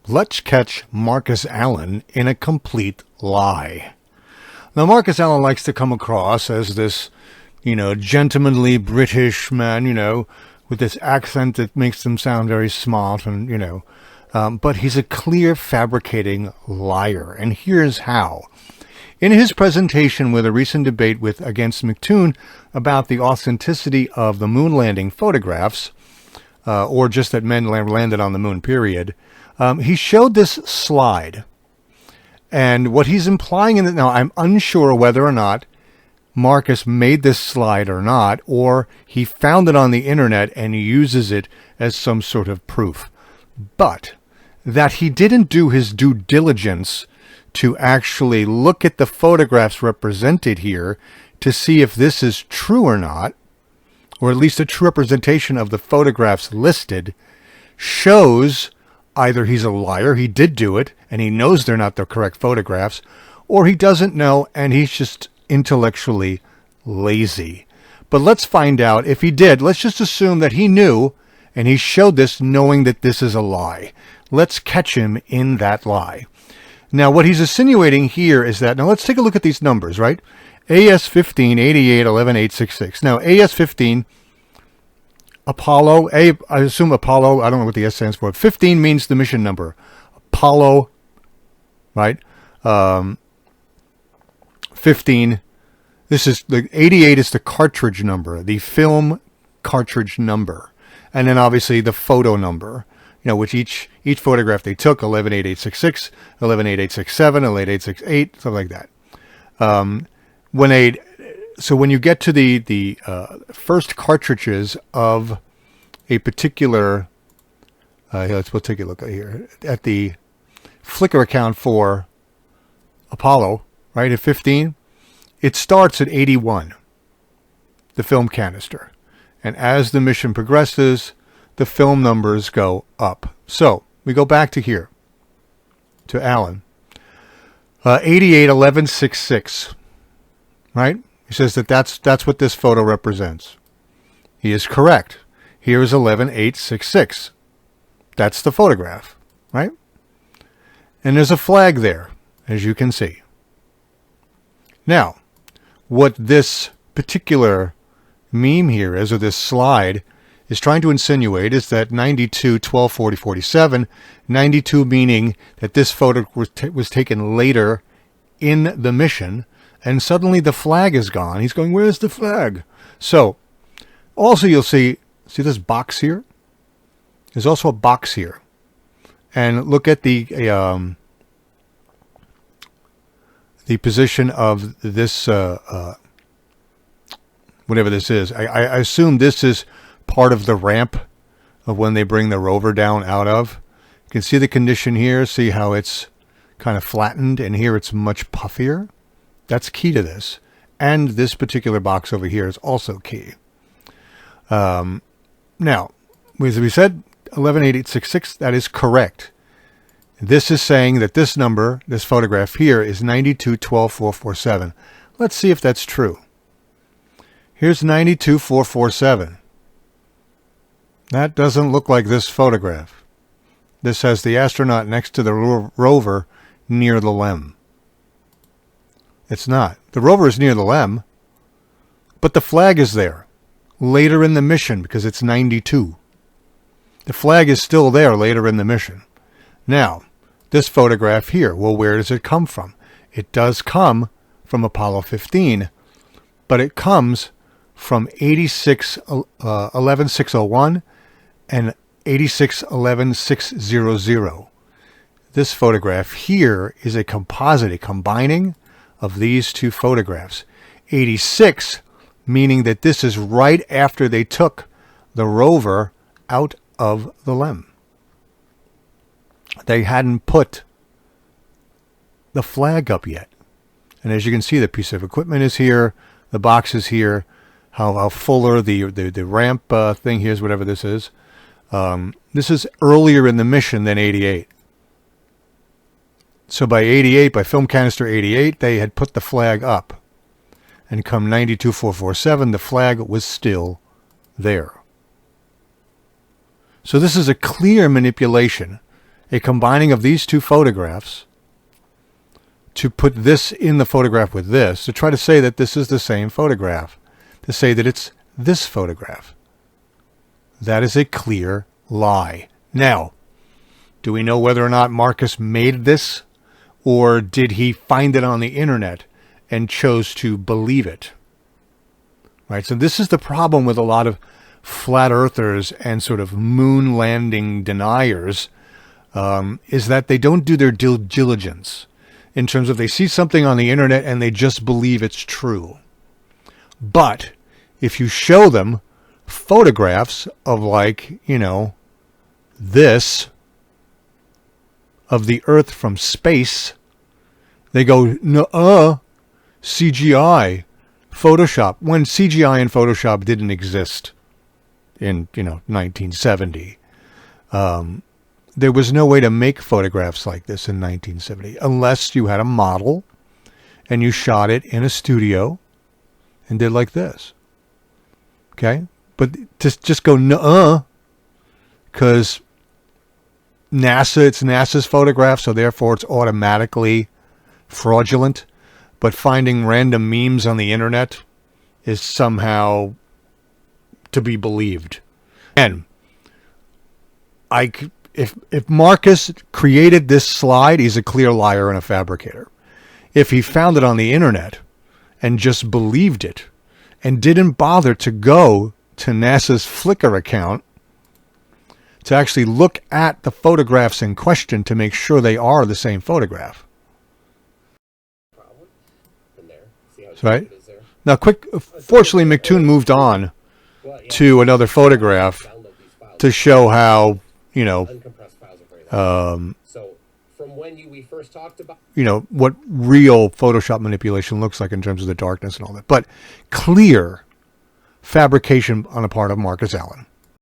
Let's catch Marcus Allen in a complete lie. Now, Marcus Allen likes to come across as this, gentlemanly British man, with this accent that makes him sound very smart and, but he's a clear fabricating liar. And here's how. In his presentation with a recent debate against McToon about the authenticity of the moon landing photographs, or just that men landed on the moon, period, he showed this slide. And what he's implying in it now, I'm unsure whether or not Marcus made this slide or not, or he found it on the internet and he uses it as some sort of proof. But that he didn't do his due diligence to actually look at the photographs represented here to see if this is true or not, or at least a true representation of the photographs listed, shows either he's a liar, he did do it, and he knows they're not the correct photographs, or he doesn't know and he's just intellectually lazy. But let's find out if he did. Let's just assume that he knew and he showed this knowing that this is a lie. Let's catch him in that lie. Now, what he's insinuating here is that, now let's take a look at these numbers, right? AS15, 88, 11, 866. Now, AS15, Apollo, I assume Apollo, I don't know what the S stands for. 15 means the mission number. Apollo, right? 15, this is, the 88 is the cartridge number, the film cartridge number. And then obviously the photo number. Which each photograph they took, 118866, 118867, 11868, something like that. So when you get to the first cartridges of a particular, we'll take a look here at the Flickr account for Apollo, right, at 15, it starts at 81, the film canister. And as the mission progresses, the film numbers go up. So we go back to here, to Allen. 88, 11, 66, right? He says that's what this photo represents. He is correct. Here is 11, 8, 6, 6. That's the photograph, right? And there's a flag there, as you can see. Now, what this particular meme here is, or this slide, is trying to insinuate is that 92, 12, 40, 47, 92 meaning that this photo was taken later in the mission, and suddenly the flag is gone. He's going, where's the flag? So, also you'll see this box here? There's also a box here. And look at the position of this, whatever this is. I assume this is part of the ramp of when they bring the rover down out of. You can see the condition here, see how it's kind of flattened, and here it's much puffier. That's key to this. And this particular box over here is also key. Now, as we said, 118866, that is correct. This is saying that this number, this photograph here, is 92-12-447. Let's see if that's true. Here's 92-447. That doesn't look like this photograph. This has the astronaut next to the rover near the LEM. It's not. The rover is near the LEM, but the flag is there later in the mission because it's 92. The flag is still there later in the mission. Now, this photograph here, well, where does it come from? It does come from Apollo 15, but it comes from 86-11-601 and 86-11-600. This photograph here is a composite, a combining of these two photographs. 86, meaning that this is right after they took the rover out of the LEM. They hadn't put the flag up yet. And as you can see, the piece of equipment is here, the box is here, how fuller the ramp thing here is, whatever this is. This is earlier in the mission than 88. So by 88, by film canister 88, they had put the flag up. And come 92-447, the flag was still there. So this is a clear manipulation. a combining of these two photographs to put this in the photograph with this, to try to say that this is the same photograph, to say that it's this photograph. That is a clear lie. Now, do we know whether or not Marcus made this, or did he find it on the internet and chose to believe it? Right? So this is the problem with a lot of flat earthers and sort of moon landing deniers, is that they don't do their due diligence in terms of they see something on the internet and they just believe it's true. But if you show them photographs of, like, you know, this, of the Earth from space, they go, no, CGI, Photoshop, when CGI and Photoshop didn't exist in, 1970. There was no way to make photographs like this in 1970 unless you had a model and you shot it in a studio and did like this. Okay? But to just go, nuh-uh, because it's NASA's photograph, so therefore it's automatically fraudulent. But finding random memes on the internet is somehow to be believed. And if Marcus created this slide, he's a clear liar and a fabricator. If he found it on the internet and just believed it and didn't bother to go to NASA's Flickr account to actually look at the photographs in question to make sure they are the same photograph. Right? Now, fortunately, McToon moved on to another photograph to show how, what real Photoshop manipulation looks like in terms of the darkness and all that. But clear fabrication on the part of Marcus Allen.